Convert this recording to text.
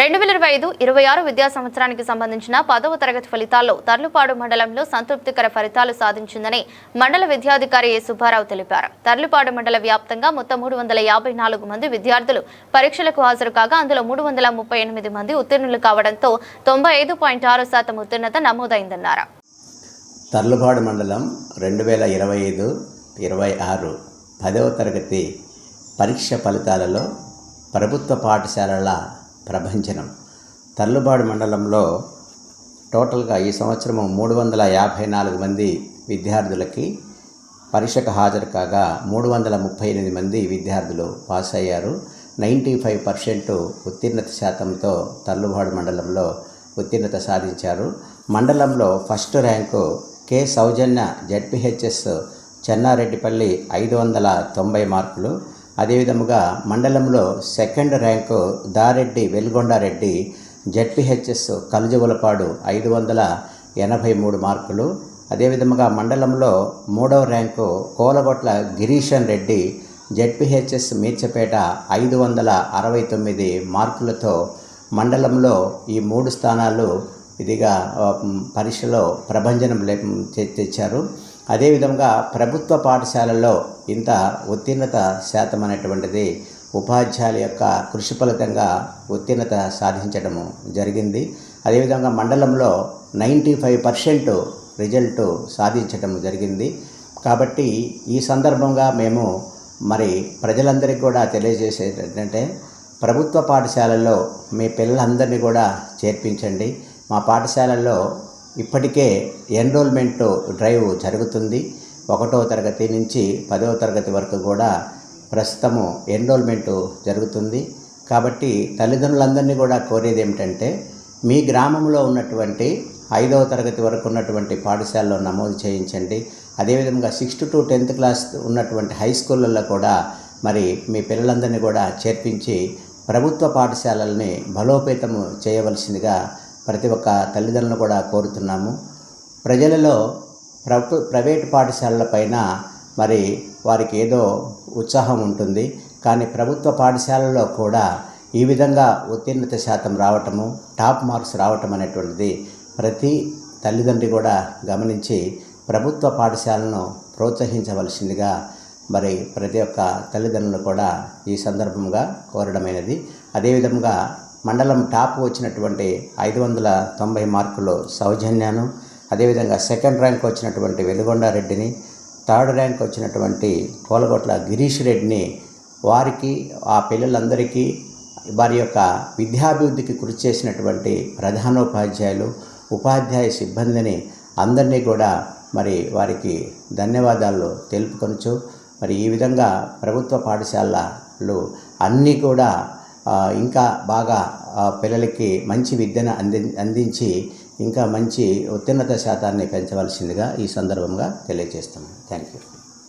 2025-26 విద్యా సంవత్సరానికి సంబంధించిన 10వ తరగతి ఫలితాల్లో తర్లుపాడు మండలంలో సంతృప్తికర ఫలితాలు సాధించిందని మండల విద్యాధికారి ఏ సుబ్బారావు తెలిపారు. తర్లుపాడు మండల వ్యాప్తంగా మొత్తం 354 మంది విద్యార్థులు పరీక్షలకు హాజరు కాగా అందులో 338 మంది ఉత్తీర్ణులు కావడంతో 95.6% ఉత్తీర్ణత నమోదైందన్నారు. తర్లుపాడు మండలం 2025-26 10వ తరగతి పరీక్ష ఫలితాలలో ప్రభుత్వ పాఠశాలల ప్రభంజనం. తర్లుపాడు మండలంలో టోటల్గా ఈ సంవత్సరం 354 మంది విద్యార్థులకి పరీక్షకు హాజరు కాగా 338 మంది విద్యార్థులు పాస్ అయ్యారు. 95% ఉత్తీర్ణత శాతంతో తర్లుపాడు మండలంలో ఉత్తీర్ణత సాధించారు. మండలంలో ఫస్ట్ ర్యాంకు కె సౌజన్య జెడ్పీహెచ్ఎస్ చెన్నారెడ్డిపల్లి 590 మార్కులు. అదేవిధముగా మండలంలో సెకండ్ ర్యాంకు దారెడ్డి వెల్గొండారెడ్డి జెడ్పీహెచ్ఎస్ కలుజువలపాడు 583 మార్కులు. అదేవిధముగా మండలంలో మూడవ ర్యాంకు కోలగొట్ల గిరీషన్ రెడ్డి జెడ్పీహెచ్ఎస్ మీర్చపేట 569 మార్కులతో మండలంలో ఈ 3 స్థానాలు ఇదిగా పరీక్షలో ప్రభంజనం తెచ్చారు. అదేవిధంగా ప్రభుత్వ పాఠశాలల్లో ఇంత ఉత్తీర్ణత శాతం అనేటువంటిది ఉపాధ్యాయుల యొక్క కృషి ఫలితంగా ఉత్తీర్ణత సాధించడము జరిగింది. అదేవిధంగా మండలంలో 95% రిజల్ట్ సాధించడం జరిగింది. కాబట్టి ఈ సందర్భంగా మేము ప్రజలందరికీ కూడా తెలియజేసేది ఏంటంటే, ప్రభుత్వ పాఠశాలల్లో మీ పిల్లలందరినీ కూడా చేర్పించండి. మా పాఠశాలల్లో ఇప్పటికే ఎన్రోల్మెంట్ డ్రైవ్ జరుగుతుంది. 1వ తరగతి నుంచి 10వ తరగతి వరకు కూడా ప్రస్తుతము ఎన్రోల్మెంట్ జరుగుతుంది. కాబట్టి తల్లిదండ్రులందరినీ కూడా కోరేది ఏమిటంటే, మీ గ్రామంలో ఉన్నటువంటి 5వ తరగతి వరకు ఉన్నటువంటి పాఠశాలలో నమోదు చేయించండి. అదేవిధంగా 6th to 10th క్లాస్ ఉన్నటువంటి హై స్కూళ్ళల్లో కూడా మీ పిల్లలందరినీ కూడా చేర్పించి ప్రభుత్వ పాఠశాలల్ని బలోపేతము చేయవలసిందిగా ప్రతి ఒక్క తల్లిదండ్రులను కూడా కోరుతున్నాము. ప్రజలలో ప్రైవేటు పాఠశాలల పైన వారికి ఏదో ఉత్సాహం ఉంటుంది, కానీ ప్రభుత్వ పాఠశాలలో కూడా ఈ విధంగా ఉత్తీర్ణత శాతం రావటము, టాప్ మార్క్స్ రావటం అనేటువంటిది ప్రతి తల్లిదండ్రి కూడా గమనించి ప్రభుత్వ పాఠశాలను ప్రోత్సహించవలసిందిగా ప్రతి ఒక్క తల్లిదండ్రులు కూడా ఈ సందర్భంగా కోరడమైనది. అదేవిధంగా మండలం టాప్ వచ్చినటువంటి 590 మార్కులు సౌజన్యాను, అదేవిధంగా సెకండ్ ర్యాంక్ వచ్చినటువంటి వెలుగొండారెడ్డిని, థర్డ్ ర్యాంక్ వచ్చినటువంటి కోలగొట్ల గిరీష్ రెడ్డిని, వారికి ఆ పిల్లలందరికీ వారి యొక్క విద్యాభివృద్ధికి కృషి చేసినటువంటి ప్రధానోపాధ్యాయులు, ఉపాధ్యాయ సిబ్బందిని అందరినీ కూడా వారికి ధన్యవాదాలు తెలుపుకొనచ్చు. ఈ విధంగా ప్రభుత్వ పాఠశాలలు అన్నీ కూడా ఇంకా బాగా పిల్లలకి మంచి విద్యను అందించి ఇంకా మంచి ఉత్తీర్ణత శాతాన్ని పెంచవలసిందిగా ఈ సందర్భంగా తెలియజేస్తున్నాను. Thank you.